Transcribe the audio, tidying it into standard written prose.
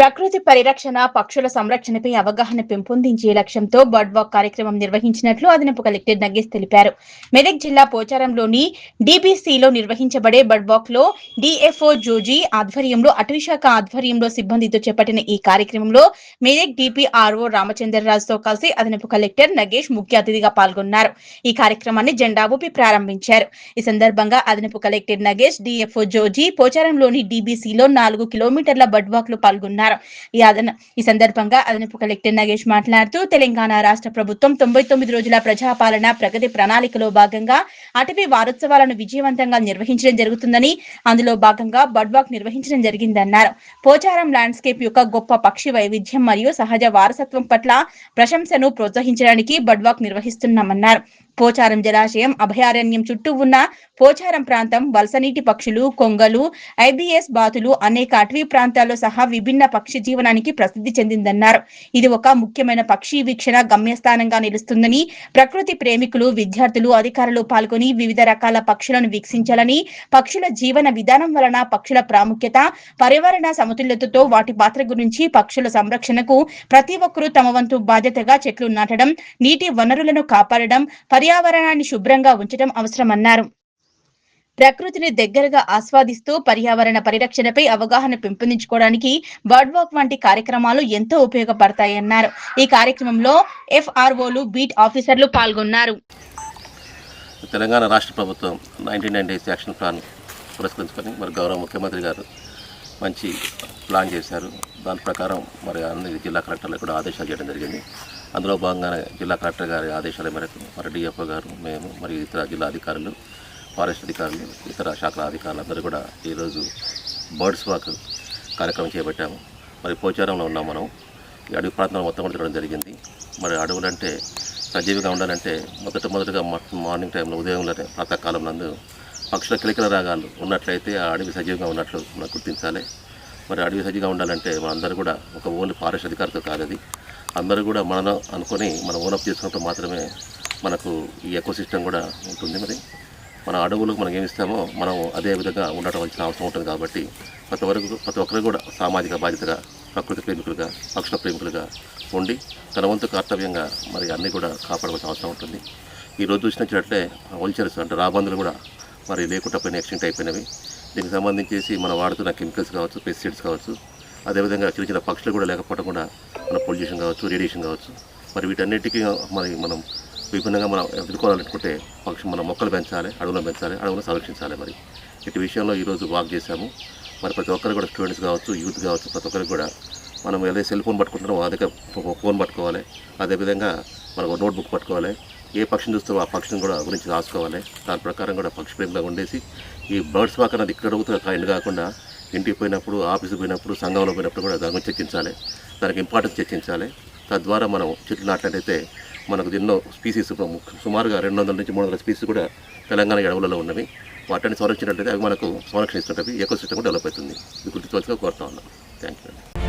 ప్రకృతి పరిరక్షణ, పక్షుల సంరక్షణపై అవగాహన పెంపొందించే లక్ష్యంతో బర్డ్ వాక్ కార్యక్రమం నిర్వహించినట్లు అదనపు కలెక్టర్ నగేష్ తెలిపారు. మెదక్ జిల్లా పోచారంలోని డీబీసీలో నిర్వహించబడే బర్డ్ వాక్ లో డిఎఫ్ఓ జోజీ ఆధ్వర్యంలో అటవీశాఖ ఆధ్వర్యంలో సిబ్బందితో చేపట్టిన ఈ కార్యక్రమంలో మెదక్ డిపిఆర్ఓ రామచంద్రరాజుతో కలిసి అదనపు కలెక్టర్ నగేష్ ముఖ్య అతిథిగా పాల్గొన్నారు. ఈ కార్యక్రమాన్ని జెండా ఊపి ప్రారంభించారు. ఈ సందర్భంగా అదనపు కలెక్టర్ నగేష్, డిఎఫ్ఓ జోజీ పోచారంలోని డీబీసీలో 4 కిలోమీటర్ల బర్డ్ వాక్ లో పాల్గొన్నారు. ఈ సందర్భంగా అదనపు కలెక్టర్ నగేష్ మాట్లాడుతూ తెలంగాణ రాష్ట్ర ప్రభుత్వం 99 రోజుల ప్రజాపాలన ప్రగతి ప్రణాళికలో భాగంగా అటవీ వారోత్సవాలను విజయవంతంగా నిర్వహించడం జరుగుతుందని, అందులో భాగంగా బర్డ్ వాక్ నిర్వహించడం జరిగిందన్నారు. పోచారం ల్యాండ్స్కేప్ యొక్క గొప్ప పక్షి వైవిధ్యం మరియు సహజ వారసత్వం పట్ల ప్రశంసను ప్రోత్సహించడానికి బర్డ్ వాక్ నిర్వహిస్తున్నామన్నారు. పోచారం జలాశయం, అభయారణ్యం చుట్టూ ఉన్న పోచారం ప్రాంతం వలసనీటి పక్షులు, కొంగలు, ఐబిఎస్ బాతులు, అనేక అటవీ ప్రాంతాల్లో సహా విభిన్న పక్షి జీవనానికి ప్రసిద్ధి చెందిందన్నారు. ఇది ఒక ముఖ్యమైన పక్షి వీక్షణ గమ్యస్థానంగా నిలుస్తుందని, ప్రకృతి ప్రేమికులు, విద్యార్థులు, అధికారులు పాల్గొని వివిధ రకాల పక్షులను వీక్షించాలని, పక్షుల జీవన విధానం వలన పక్షుల ప్రాముఖ్యత, పర్యావరణ సమతుల్యతతో వాటి పాత్ర గురించి, పక్షుల సంరక్షణకు ప్రతి ఒక్కరూ తమ వంతు బాధ్యతగా చెట్లు నాటడం, నీటి వనరులను కాపాడడం, పర్యావరణాన్ని శుభ్రంగా ఉంచడం అవసరమన్నారు. ప్రకృతిని దగ్గరగా ఆస్వాదిస్తూ పర్యావరణ పరిరక్షణపై అవగాహన పెంపొందించుకోవడానికి బర్డ్ వాక్ వంటి కార్యక్రమాలు ఎంతో ఉపయోగపడతాయన్నారు. ఈ కార్యక్రమంలో ఎఫ్ఆర్ఓలు, బీట్ ఆఫీసర్లు పాల్గొన్నారు. తెలంగాణ రాష్ట్ర ప్రభుత్వం 1990 యాక్షన్ ప్లాన్ పురస్కరించుకొని మరి గౌరవ ముఖ్యమంత్రి గారు మంచి ప్లాన్ చేశారు. దాని ప్రకారం మరి అన్ని జిల్లా కలెక్టర్లకు కూడా ఆదేశాలు చేయడం జరిగింది. అందులో భాగంగానే జిల్లా కలెక్టర్ గారి ఆదేశాల మేరకు మరి డిఎఫ్ఓ గారు, మేము మరియు ఇతర జిల్లా అధికారులు, ఫారెస్ట్ అధికారులు, ఇతర శాఖల అధికారులు అందరూ కూడా ఈరోజు బర్డ్స్ వాక్ కార్యక్రమం చేపట్టాము. మరి పోచారంలో ఉన్నాం మనం. ఈ అడవి ప్రాంతంలో మొత్తం కూడా తిరగడం జరిగింది. మరి అడవులంటే సజీవంగా ఉండాలంటే మొదటగా మార్నింగ్ టైంలో, ఉదయంలోనే ప్రాతకాలం నందు పక్షుల కిలకిల రాగాలు ఉన్నట్లయితే ఆ అడవి సజీవంగా ఉన్నట్లు మనం గుర్తించాలి. మరి అడవి సజీవంగా ఉండాలంటే మనందరూ కూడా ఒక ఓన్లీ ఫారెస్ట్ అధికారితో కాదు, అది అందరూ కూడా మనం అనుకొని మనం ఓనప్ చేసుకున్నప్పుడు మాత్రమే మనకు ఈ ఎకోసిస్టమ్ కూడా ఉంటుంది. మరి మన అడవులకు మనం ఏమిస్తామో మనం అదే విధంగా ఉండటవలసిన అవసరం ఉంటుంది. కాబట్టి ప్రతి ఒక్కరు కూడా సామాజిక బాధ్యతగా, ప్రకృతి ప్రేమికులుగా, పక్షుల ప్రేమికులుగా ఉండి తన వంతు కర్తవ్యంగా మరి అన్నీ కూడా కాపాడవలసిన అవసరం ఉంటుంది. ఈరోజు చూసినట్లయితే వల్చర్స్ అంటే రాబందులు కూడా మరి లేకుండా పోయిన ఎక్స్టెంట్ అయిపోయినవి. దీనికి సంబంధించేసి మనం వాడుతున్న కెమికల్స్ కావచ్చు, పెస్టిసైడ్స్ కావచ్చు, అదేవిధంగా చిన్న చిన్న పక్షులు కూడా లేకపోవడం కూడా మన పొల్యూషన్ కావచ్చు, రేడియేషన్ కావచ్చు. మరి వీటన్నిటికీ మరి మనం విభిన్నంగా మనం ఎదుర్కోవాలనుకుంటే మన మొక్కలు పెంచాలి, అడవులను పెంచాలి, అడవులను సంరక్షించాలి. మరి ఇటు విషయంలో ఈరోజు వాక్ చేశాము. మరి ప్రతి ఒక్కరు కూడా స్టూడెంట్స్ కావచ్చు, యూత్ కావచ్చు, ప్రతి ఒక్కరికి కూడా మనం ఏదైతే సెల్ ఫోన్ పట్టుకుంటున్నామో అదే ఫోన్ పట్టుకోవాలి. అదేవిధంగా మనకు నోట్బుక్ పట్టుకోవాలి. ఏ పక్షిని చూస్తామో ఆ పక్షిని కూడా గురించి రాసుకోవాలి. దాని ప్రకారం కూడా పక్షి ప్రేమిగా ఉండేసి ఈ బర్డ్స్ వాక్ అనేది ఇక్కడ ఎండ్ కాకుండా ఇంటికి పోయినప్పుడు, ఆఫీస్కి పోయినప్పుడు, సంఘంలో పోయినప్పుడు కూడా దాని గురించి చర్చించాలి. దానికి ఇంపార్టెన్స్ చర్చించాలి. తద్వారా మనం చెట్లు నాటినట్లయితే మనకు ఎన్నో స్పీసీస్, సుమారుగా 200 నుంచి 300 స్పీసీస్ కూడా తెలంగాణ అడవులలో ఉన్నవి. వాటిని సంరక్షించినట్లయితే అవి మనకు సంరక్షణ ఇస్తుంటే ఎకోసిస్టమ్ కూడా డెవలప్ అవుతుంది. ఇది గుర్తించవలసిగా కోరుతా ఉన్నాం. Thank you.